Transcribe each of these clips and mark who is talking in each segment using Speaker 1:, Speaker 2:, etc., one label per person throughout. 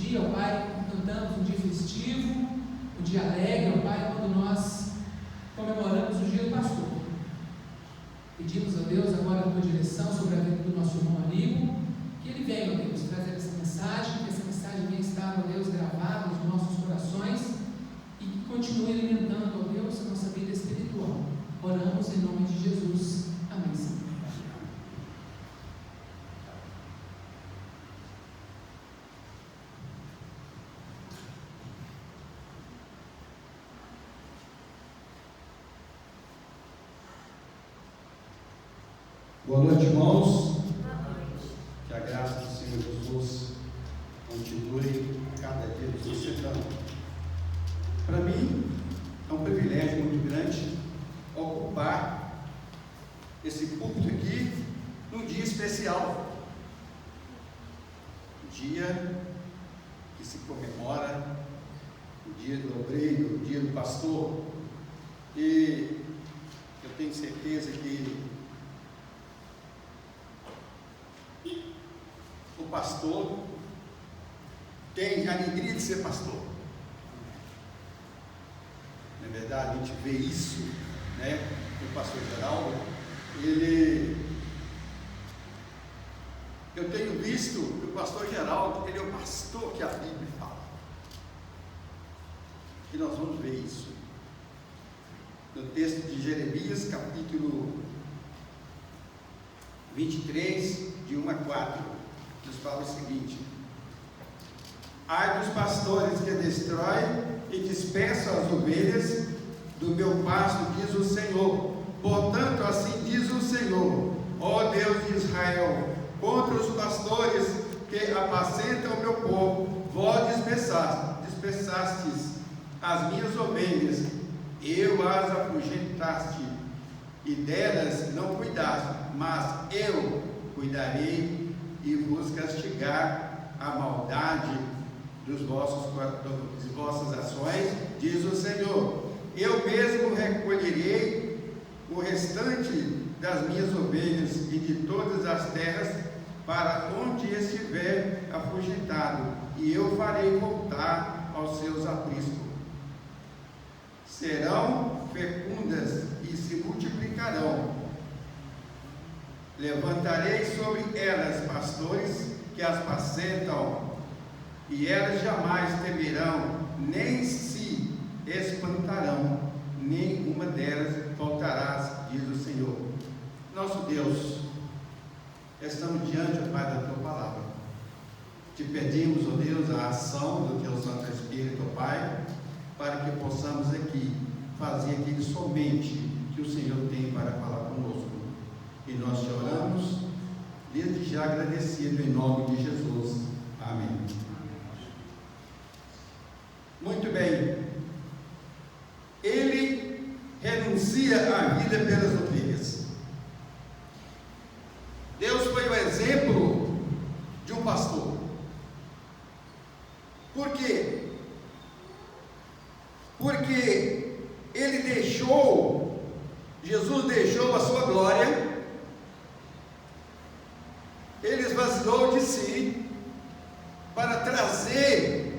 Speaker 1: dia, ó Pai, cantamos um dia festivo, um dia alegre, ó Pai, quando nós comemoramos o dia do pastor. Pedimos a Deus agora a tua direção sobre a vida do nosso irmão amigo, que ele venha, ó Deus, trazer essa mensagem, que essa mensagem venha estar, ó Deus, gravada nos nossos corações e que continue alimentando, ó Deus, a nossa vida espiritual. Oramos em nome de Jesus. Amém, Senhor.
Speaker 2: Boa noite, irmãos. Que a graça do Senhor Jesus continue cada dia nos sustentando. Para mim, é um privilégio muito grande ocupar esse púlpito aqui num dia especial, um dia que se comemora o dia do obreiro, o dia do pastor, e eu tenho certeza que o pastor tem a alegria de ser pastor. Na verdade, a gente vê isso, né? O pastor Geraldo, eu tenho visto que o pastor Geraldo, ele é o pastor que a Bíblia fala. E nós vamos ver isso no texto de Jeremias, capítulo 23, de 1 a 4, nos fala o seguinte: ai dos pastores que destroem e dispersam as ovelhas do meu pasto, diz o Senhor. Portanto, assim diz o Senhor, ó Deus de Israel, contra os pastores que apacentam o meu povo, vós dispersastes as minhas ovelhas, eu as afugentaste, e delas não cuidaste, mas eu cuidarei e vos castigar a maldade de vossas ações, diz o Senhor. Eu mesmo recolherei o restante das minhas ovelhas e de todas as terras para onde estiver afugentado, e eu farei voltar aos seus apriscos. Serão fecundas e se multiplicarão. Levantarei sobre elas pastores que as apacentam, e elas jamais temerão, nem se espantarão, nenhuma delas faltará, diz o Senhor. Nosso Deus, estamos diante, ó Pai, da Tua Palavra. Te pedimos, ó Deus, a ação do Teu Santo Espírito, ó Pai, para que possamos aqui fazer aquilo somente que o Senhor tem para falar conosco. E nós te oramos, desde já agradecido em nome de Jesus. Amém. Muito bem. Ele renuncia à vida pelas ovelhas. Deus foi o exemplo de um pastor. Por quê? Porque Jesus deixou a sua glória, ele esvaziou de si para trazer,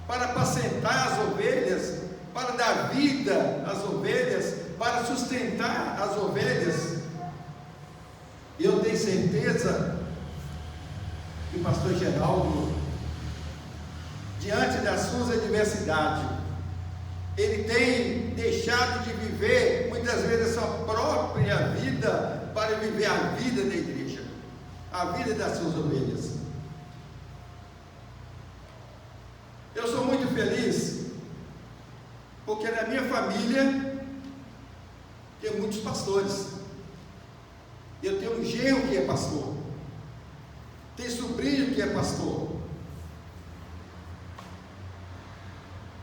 Speaker 2: para apacentar as ovelhas, para dar vida às ovelhas, para sustentar as ovelhas. E eu tenho certeza que o pastor Geraldo, diante das suas adversidades, ele tem deixado de viver muitas vezes a sua própria vida para viver a vida da igreja, a vida das suas ovelhas. Eu sou muito feliz porque na minha família tem muitos pastores. Eu tenho um genro que é pastor, tem sobrinho que é pastor,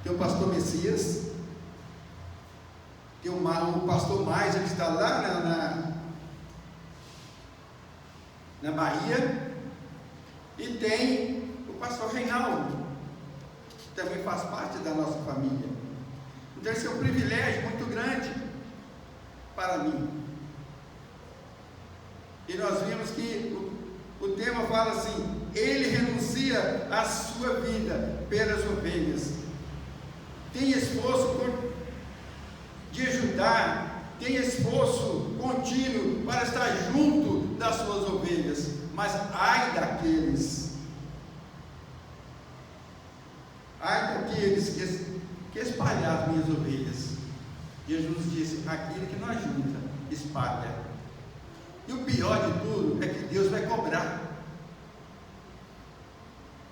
Speaker 2: tem o pastor Messias, tem o pastor Mais, que está lá na Bahia, e tem o pastor Reinaldo, que também faz parte da nossa família. Então esse é um privilégio muito grande para mim. E nós vimos que o tema fala assim: ele renuncia entrega a sua vida pelas ovelhas. Tem esforço de ajudar, tem esforço contínuo para estar junto das suas ovelhas, mas ai daqueles que espalhar as minhas ovelhas. Jesus disse: aquele que não ajuda, espalha. E o pior de tudo é que Deus vai cobrar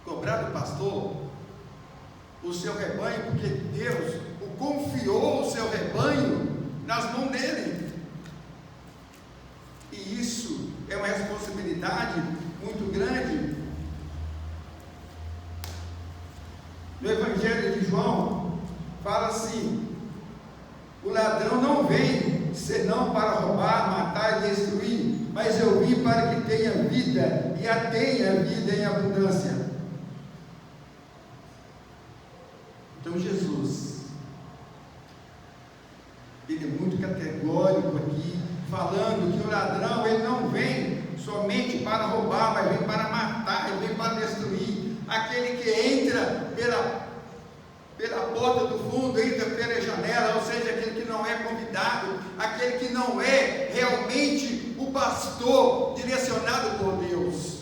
Speaker 2: do pastor o seu rebanho, porque Deus confiou o seu rebanho nas mãos dele. E isso é uma responsabilidade muito grande. No Evangelho de João, fala assim: o ladrão não vem senão para roubar, matar e destruir, mas eu vim para que tenha vida, e a tenha vida em abundância. Então Jesus, ele é muito categórico aqui, falando que o ladrão, ele não vem somente para roubar, mas vem para matar, ele vem para destruir. Aquele que entra pela porta do fundo, entra pela janela, ou seja, aquele que não é convidado, aquele que não é realmente o pastor direcionado por Deus.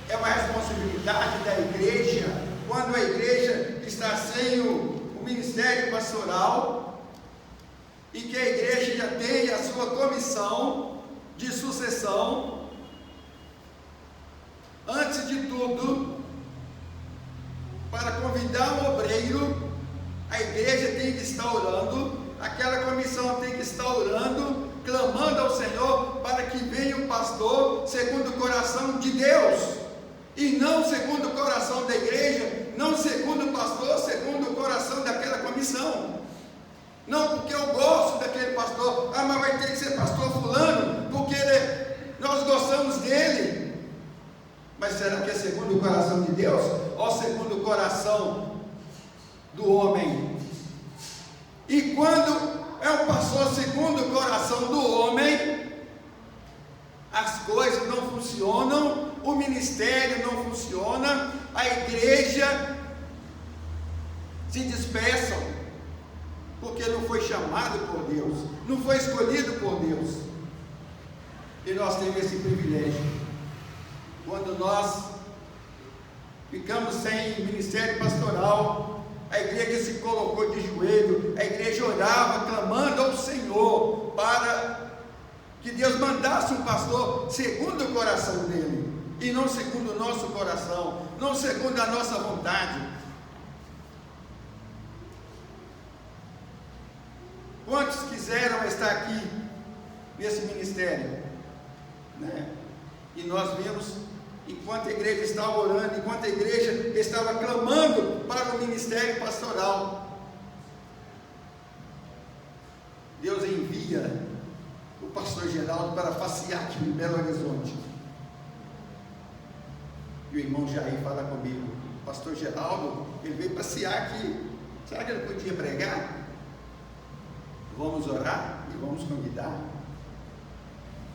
Speaker 2: É uma responsabilidade da igreja, quando a igreja está sem o ministério pastoral, e que a igreja já tem a sua comissão de sucessão. Antes de tudo, para convidar um obreiro, a igreja tem que estar orando, aquela comissão tem que estar orando, clamando ao Senhor para que venha o pastor segundo o coração de Deus, e não segundo o coração da igreja, não segundo o pastor, segundo o coração daquela comissão. Não porque eu gosto daquele pastor, mas vai ter que ser pastor fulano, porque nós gostamos dele. Mas será que é segundo o coração de Deus, ou segundo o coração do homem? E quando é um pastor segundo o coração do homem, as coisas não funcionam, o ministério não funciona, a igreja se dispersam, porque não foi chamado por Deus, não foi escolhido por Deus. E nós temos esse privilégio. Quando nós ficamos sem ministério pastoral, a igreja se colocou de joelho, a igreja orava, clamando ao Senhor, para que Deus mandasse um pastor segundo o coração dele, e não segundo o nosso coração, não segundo a nossa vontade. Quantos quiseram estar aqui nesse ministério, né? E nós vimos, enquanto a igreja estava orando, enquanto a igreja estava clamando para o ministério pastoral, Deus envia o pastor Geraldo para passear aqui em Belo Horizonte. E o irmão Jair fala comigo: pastor Geraldo, ele veio passear aqui, será que ele podia pregar? Vamos orar e vamos convidar.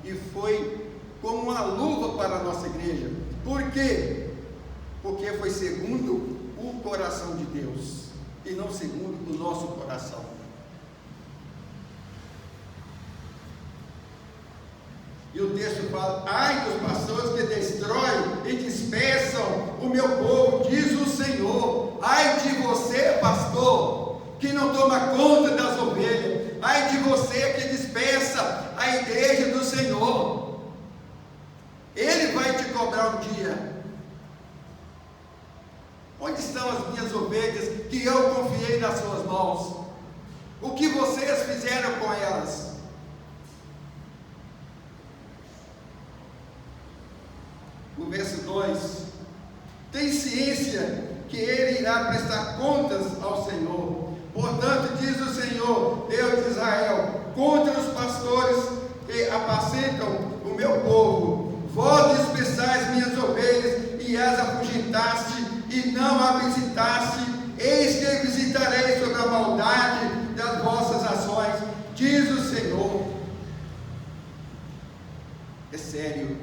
Speaker 2: E foi como uma luva para a nossa igreja. Por quê? Porque foi segundo o coração de Deus, e não segundo o nosso coração. E o texto fala: ai dos pastores que destroem e dispersam o meu povo, diz o Senhor. Ai de você, pastor, que não toma conta das ovelhas. Ai de você que dispersa a igreja do Senhor. Ele vai te cobrar um dia. Onde estão as minhas ovelhas que eu confiei nas suas mãos? O que vocês fizeram com elas? No verso 2: tem ciência que ele irá prestar contas ao Senhor. Portanto, diz o Senhor, Deus de Israel, contra os pastores que apacentam o meu povo: vós dispersais minhas ovelhas e as afugentaste, e não a visitaste. Eis que visitarei sobre a maldade das vossas ações, diz o Senhor. É sério.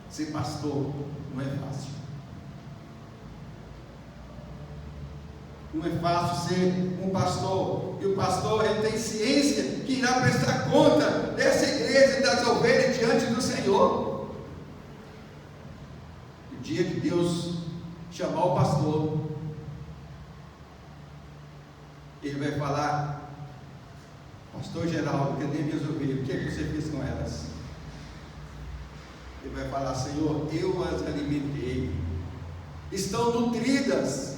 Speaker 2: Ser pastor não é fácil. Não é fácil ser um pastor. E o pastor, ele tem ciência que irá prestar conta dessa igreja e das ovelhas diante do Senhor. O dia que Deus chamar o pastor, ele vai falar: pastor Geraldo, cadê minhas ovelhas? O que é que você fez com elas? Ele vai falar: Senhor, eu as alimentei, estão nutridas,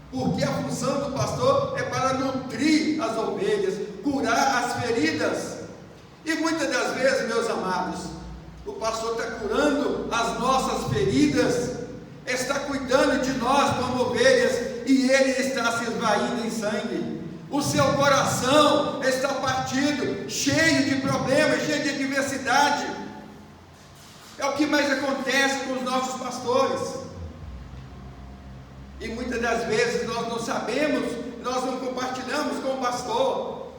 Speaker 2: porque a função do pastor é para nutrir as ovelhas, curar as feridas. E muitas das vezes, meus amados, o pastor está curando as nossas feridas, está cuidando de nós como ovelhas, e ele está se esvaindo em sangue. O seu coração está partido, cheio de problemas, cheio de adversidade. É o que mais acontece com os nossos pastores. E muitas das vezes nós não sabemos, nós não compartilhamos com o pastor.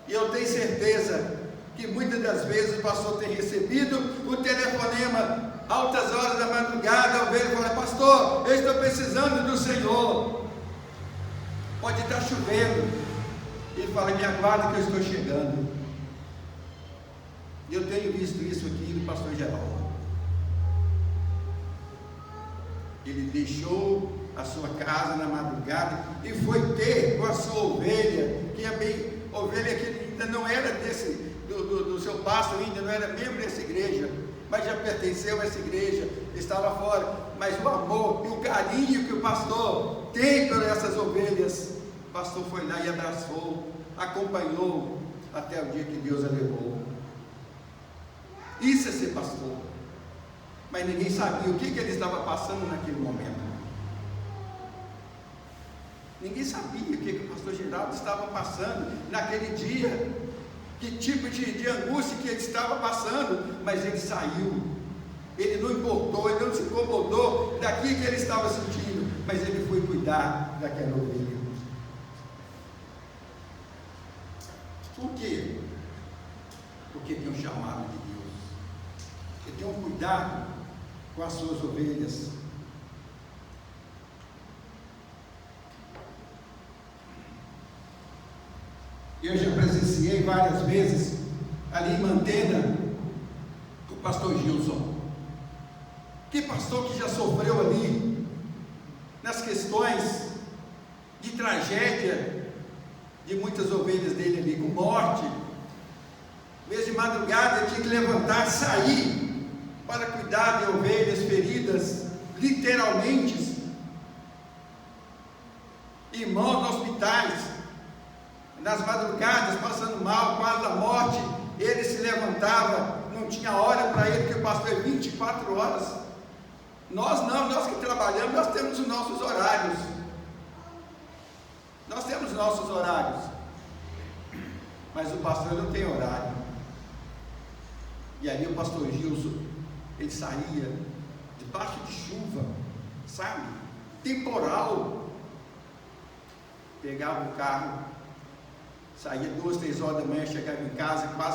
Speaker 2: E eu tenho certeza que muitas das vezes o pastor tem recebido o telefonema altas horas da madrugada, a ovelha fala: pastor, eu estou precisando do Senhor. Pode estar chovendo. Ele fala: me aguarda que eu estou chegando. Eu tenho visto isso aqui no pastor Geraldo. Ele deixou a sua casa na madrugada e foi ter com a sua ovelha, que é bem ovelha que ainda não era do seu pasto, ainda não era membro dessa igreja, mas já pertenceu a essa igreja, estava fora. Mas o amor e o carinho que o pastor tem por essas ovelhas, o pastor foi lá e abraçou, acompanhou até o dia que Deus a levou. Isso é ser pastor. Mas ninguém sabia o que ele estava passando naquele momento. Ninguém sabia o que o pastor Geraldo estava passando naquele dia, que tipo de angústia que ele estava passando. Mas ele saiu, ele não importou, ele não se incomodou daquilo que ele estava sentindo, mas ele foi cuidar daquela ovelha. Por quê? Porque tem um chamado de Deus, ele tem um cuidado com as suas ovelhas. Eu já presenciei várias vezes ali em Mantena com o pastor Gilson. Que pastor que já sofreu ali nas questões de tragédia de muitas ovelhas dele ali, com morte. Vez de madrugada ele tinha que levantar, sair para cuidar de ovelhas feridas, literalmente. Irmãos nos hospitais, nas madrugadas, passando mal, quase a morte, ele se levantava, não tinha hora para ele, porque o pastor é 24 horas. Nós não, nós que trabalhamos, nós temos os nossos horários. Nós temos nossos horários. Mas o pastor não tem horário. E ali o pastor Gilson, ele saía debaixo de chuva, sabe? Temporal. Pegava o carro, saía 2, 3 horas da manhã, chegava em casa, quase